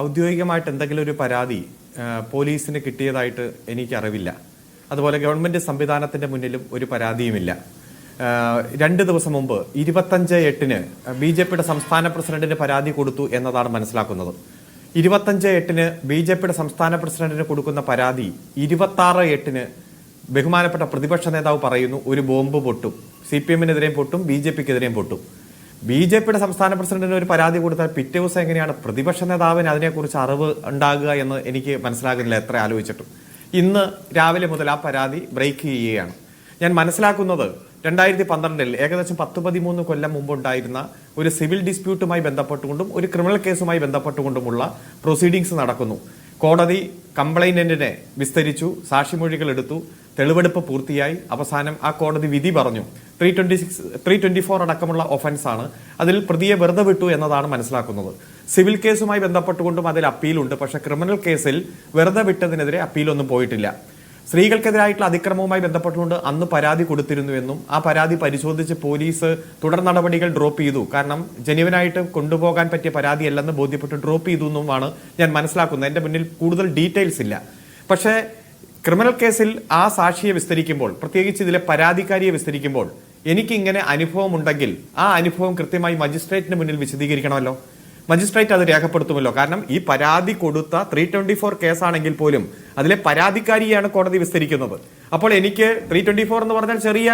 ഔദ്യോഗികമായിട്ട് എന്തെങ്കിലും ഒരു പരാതി പോലീസിന് കിട്ടിയതായിട്ട് എനിക്കറിവില്ല. അതുപോലെ ഗവൺമെന്റ് സംവിധാനത്തിന്റെ മുന്നിലും ഒരു പരാതിയുമില്ല. 2 ദിവസം മുമ്പ് 25/8 BJPയുടെ സംസ്ഥാന പ്രസിഡന്റിന് പരാതി കൊടുത്തു എന്നതാണ് മനസ്സിലാക്കുന്നത്. 25/8 BJPയുടെ സംസ്ഥാന പ്രസിഡന്റിന് കൊടുക്കുന്ന പരാതി 26/8 ബഹുമാനപ്പെട്ട പ്രതിപക്ഷ നേതാവ് പറയുന്നു ഒരു ബോംബ് പൊട്ടും, CPM-നെതിരെയും പൊട്ടും, BJPക്കെതിരെയും പൊട്ടും. BJPയുടെ സംസ്ഥാന പ്രസിഡന്റിന് ഒരു പരാതി കൊടുത്താൽ പിറ്റേ ദിവസം എങ്ങനെയാണ് പ്രതിപക്ഷ നേതാവിന് അതിനെക്കുറിച്ച് അറിവ് ഉണ്ടാകുക എന്ന് എനിക്ക് മനസ്സിലാകുന്നില്ല എത്ര ആലോചിച്ചിട്ടും. ഇന്ന് രാവിലെ മുതൽ ആ പരാതി ബ്രേക്ക് ചെയ്യുകയാണ്. ഞാൻ മനസ്സിലാക്കുന്നത് 2012 ഏകദേശം 10-13 കൊല്ലം മുമ്പുണ്ടായിരുന്ന ഒരു സിവിൽ ഡിസ്പ്യൂട്ടുമായി ബന്ധപ്പെട്ടുകൊണ്ടും ഒരു ക്രിമിനൽ കേസുമായി ബന്ധപ്പെട്ടുകൊണ്ടുമുള്ള പ്രൊസീഡിങ്സ് നടക്കുന്നു. കോടതി കംപ്ലൈന്റിനെ വിസ്തരിച്ചു, സാക്ഷിമൊഴികൾ എടുത്തു, തെളിവെടുപ്പ് പൂർത്തിയായി. അവസാനം ആ കോടതി വിധി പറഞ്ഞു 324 അടക്കമുള്ള ഒഫൻസ് ആണ്, അതിൽ പ്രതിയെ വെറുതെ വിട്ടു എന്നതാണ് മനസ്സിലാക്കുന്നത്. സിവിൽ കേസുമായി ബന്ധപ്പെട്ടുകൊണ്ടും അതിൽ അപ്പീലുണ്ട്. പക്ഷെ ക്രിമിനൽ കേസിൽ വെറുതെ വിട്ടതിനെതിരെ അപ്പീലൊന്നും പോയിട്ടില്ല. സ്ത്രീകൾക്കെതിരായിട്ടുള്ള അതിക്രമവുമായി ബന്ധപ്പെട്ടുകൊണ്ട് അന്ന് പരാതി കൊടുത്തിരുന്നുവെന്നും ആ പരാതി പരിശോധിച്ച് പോലീസ് തുടർ നടപടികൾ ഡ്രോപ്പ് ചെയ്തു, കാരണം ജെന്യുവനായിട്ട് കൊണ്ടുപോകാൻ പറ്റിയ പരാതിയല്ലെന്ന് ബോധ്യപ്പെട്ട് ഡ്രോപ്പ് ചെയ്തു എന്നുമാണ് ഞാൻ മനസ്സിലാക്കുന്നത്. എന്റെ മുന്നിൽ കൂടുതൽ ഡീറ്റെയിൽസ് ഇല്ല. പക്ഷേ ക്രിമിനൽ കേസിൽ ആ സാക്ഷിയെ വിസ്തരിക്കുമ്പോൾ, പ്രത്യേകിച്ച് ഇതിലെ പരാതിക്കാരിയെ വിസ്തരിക്കുമ്പോൾ എനിക്ക് ഇങ്ങനെ അനുഭവം ഉണ്ടെങ്കിൽ ആ അനുഭവം കൃത്യമായി മജിസ്ട്രേറ്റിന് മുന്നിൽ വിശദീകരിക്കണമല്ലോ. മജിസ്ട്രേറ്റ് അത് രേഖപ്പെടുത്തുമല്ലോ. കാരണം ഈ പരാതി കൊടുത്ത 324 കേസാണെങ്കിൽ പോലും അതിലെ പരാതിക്കാരിയാണ് കോടതി വിസ്തരിക്കുന്നത്. അപ്പോൾ എനിക്ക് 324 എന്ന് പറഞ്ഞാൽ ചെറിയ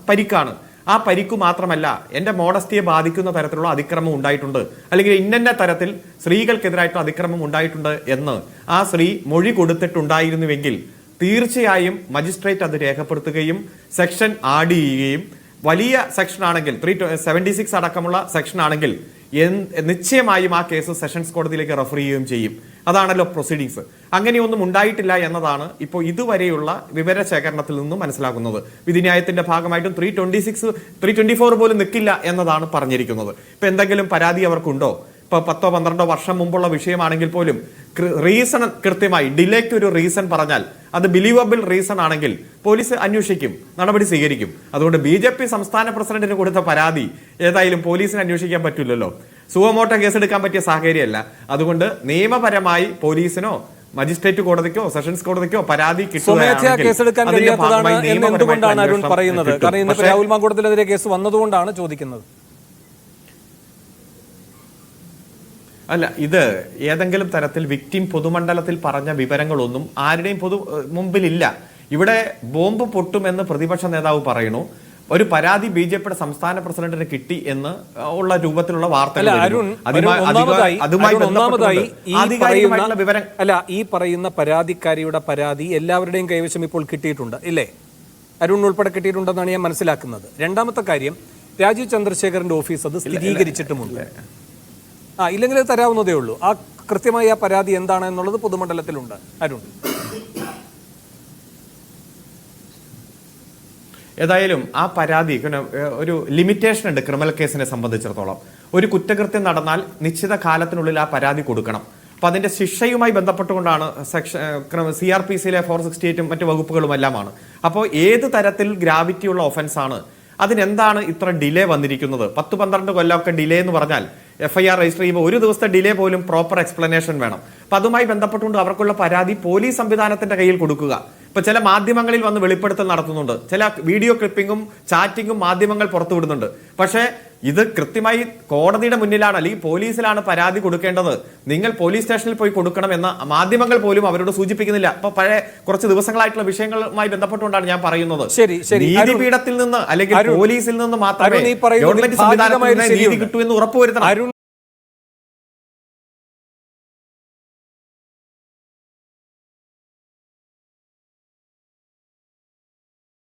പരിക്കാണ്. ആ പരിക്കു മാത്രമല്ല, എന്റെ മോഡസ്റ്റിയെ ബാധിക്കുന്ന തരത്തിലുള്ള അതിക്രമം ഉണ്ടായിട്ടുണ്ട്, അല്ലെങ്കിൽ ഇന്ന തരത്തിൽ സ്ത്രീകൾക്കെതിരായിട്ടുള്ള അതിക്രമം ഉണ്ടായിട്ടുണ്ട് എന്ന് ആ സ്ത്രീ മൊഴി കൊടുത്തിട്ടുണ്ടായിരുന്നുവെങ്കിൽ തീർച്ചയായും മജിസ്ട്രേറ്റ് അത് രേഖപ്പെടുത്തുകയും സെക്ഷൻ ആഡ് ചെയ്യുകയും, വലിയ സെക്ഷൻ ആണെങ്കിൽ 376 അടക്കമുള്ള സെക്ഷൻ ആണെങ്കിൽ നിശ്ചയമായും ആ കേസ് സെഷൻസ് കോടതിയിലേക്ക് റെഫർ ചെയ്യുകയും ചെയ്യും. അതാണല്ലോ പ്രൊസീഡിങ്സ്. അങ്ങനെയൊന്നും ഉണ്ടായിട്ടില്ല എന്നതാണ് ഇപ്പോൾ ഇതുവരെയുള്ള വിവരശേഖരണത്തിൽ നിന്നും മനസ്സിലാക്കുന്നത്. വിധിന്യായത്തിന്റെ ഭാഗമായിട്ടും 324 പോലും നിൽക്കില്ല എന്നതാണ് പറഞ്ഞിരിക്കുന്നത്. ഇപ്പൊ എന്തെങ്കിലും പരാതി അവർക്കുണ്ടോ? ഇപ്പൊ 10-12 വർഷം മുമ്പുള്ള വിഷയമാണെങ്കിൽ പോലും റീസൺ കൃത്യമായി, ഡിലേക്ക് ഒരു റീസൺ പറഞ്ഞാൽ അത് ബിലീവബിൾ റീസൺ ആണെങ്കിൽ പോലീസ് അന്വേഷിക്കും, നടപടി സ്വീകരിക്കും. അതുകൊണ്ട് BJP സംസ്ഥാന പ്രസിഡന്റിന് കൊടുത്ത പരാതി ഏതായാലും പോലീസിന് അന്വേഷിക്കാൻ പറ്റില്ലല്ലോ. സുവമോട്ടോ കേസെടുക്കാൻ പറ്റിയ സാഹചര്യമല്ല. അതുകൊണ്ട് നിയമപരമായി പോലീസിനോ മജിസ്ട്രേറ്റ് കോടതിക്കോ സെഷൻസ് കോടതിക്കോ പരാതി രാഹുൽ മാങ്കൂട്ടത്തിനെതിരെ കേസ് വന്നതുകൊണ്ടാണ് ചോദിക്കുന്നത്. അല്ല, ഇത് ഏതെങ്കിലും തരത്തിൽ വിക്ടിം പൊതുമണ്ഡലത്തിൽ പറഞ്ഞ വിവരങ്ങളൊന്നും ആരുടെയും മുമ്പിലില്ല. ഇവിടെ ബോംബ് പൊട്ടുമെന്ന് പ്രതിപക്ഷ നേതാവ് പറയുന്നു. ഒരു പരാതി BJPയുടെ സംസ്ഥാന പ്രസിഡന്റിന് കിട്ടി എന്ന് ഉള്ള രൂപത്തിലുള്ള വാർത്തകൾ. ഈ പറയുന്ന പരാതിക്കാരിയുടെ പരാതി എല്ലാവരുടെയും കൈവശം ഇപ്പോൾ കിട്ടിയിട്ടുണ്ട് ഇല്ലേ? അരുൺ ഉൾപ്പെടെ കിട്ടിയിട്ടുണ്ടെന്നാണ് ഞാൻ മനസ്സിലാക്കുന്നത്. രണ്ടാമത്തെ കാര്യം, രാജീവ് ചന്ദ്രശേഖരന്റെ ഓഫീസ് അത് സ്ഥിരീകരിച്ചിട്ടുമുണ്ട്. ഇല്ലെങ്കിൽ അത് തരാവുന്നതേ ഉള്ളൂ. ആ കൃത്യമായി ആ പരാതി എന്താണ് എന്നുള്ളത് പൊതുമണ്ഡലത്തിലുണ്ട്. അരുൺ, ഏതായാലും ആ പരാതി ഒരു ലിമിറ്റേഷൻ ഉണ്ട് ക്രിമിനൽ കേസിനെ സംബന്ധിച്ചിടത്തോളം. ഒരു കുറ്റകൃത്യം നടന്നാൽ നിശ്ചിത കാലത്തിനുള്ളിൽ ആ പരാതി കൊടുക്കണം. അപ്പൊ അതിന്റെ ശിക്ഷയുമായി ബന്ധപ്പെട്ടുകൊണ്ടാണ് CRPCയിലെ 468 മറ്റു വകുപ്പുകളും എല്ലാമാണ്. അപ്പോൾ ഏത് തരത്തിൽ ഗ്രാവിറ്റിയുള്ള ഒഫൻസ് ആണ്, അതിനെന്താണ് ഇത്ര ഡിലേ വന്നിരിക്കുന്നത്? 10-12 കൊല്ലമൊക്കെ ഡിലേ എന്ന് പറഞ്ഞാൽ FIR രജിസ്റ്റർ ചെയ്യുമ്പോൾ ഒരു ദിവസത്തെ ഡിലേ പോലും പ്രോപ്പർ എക്സ്പ്ലനേഷൻ വേണം. അപ്പൊ അതുമായി ബന്ധപ്പെട്ടുകൊണ്ട് അവർക്കുള്ള പരാതി പോലീസ് സംവിധാനത്തിന്റെ കയ്യിൽ കൊടുക്കുക. ഇപ്പൊ ചില മാധ്യമങ്ങളിൽ വന്ന് വെളിപ്പെടുത്തൽ നടത്തുന്നുണ്ട്, ചില വീഡിയോ ക്ലിപ്പിംഗും ചാറ്റിംഗും മാധ്യമങ്ങൾ പുറത്തുവിടുന്നുണ്ട്. പക്ഷേ ഇത് കൃത്യമായി കോടതിയുടെ മുന്നിലാണ് അല്ലെങ്കിൽ പോലീസിലാണ് പരാതി കൊടുക്കേണ്ടത്. നിങ്ങൾ പോലീസ് സ്റ്റേഷനിൽ പോയി കൊടുക്കണം എന്ന മാധ്യമങ്ങൾ പോലും അവരോട് സൂചിപ്പിക്കുന്നില്ല. അപ്പൊ പഴയ കുറച്ച് ദിവസങ്ങളായിട്ടുള്ള വിഷയങ്ങളുമായി ബന്ധപ്പെട്ടുകൊണ്ടാണ് ഞാൻ പറയുന്നത്. നീതിപീഠത്തിൽ നിന്ന് അല്ലെങ്കിൽ പോലീസിൽ നിന്ന് മാത്രമേ ഗവൺമെന്റ് സംവിധാനത്തിൽ നീതി കിട്ടൂ എന്ന് ഉറപ്പുവരുത്തണം.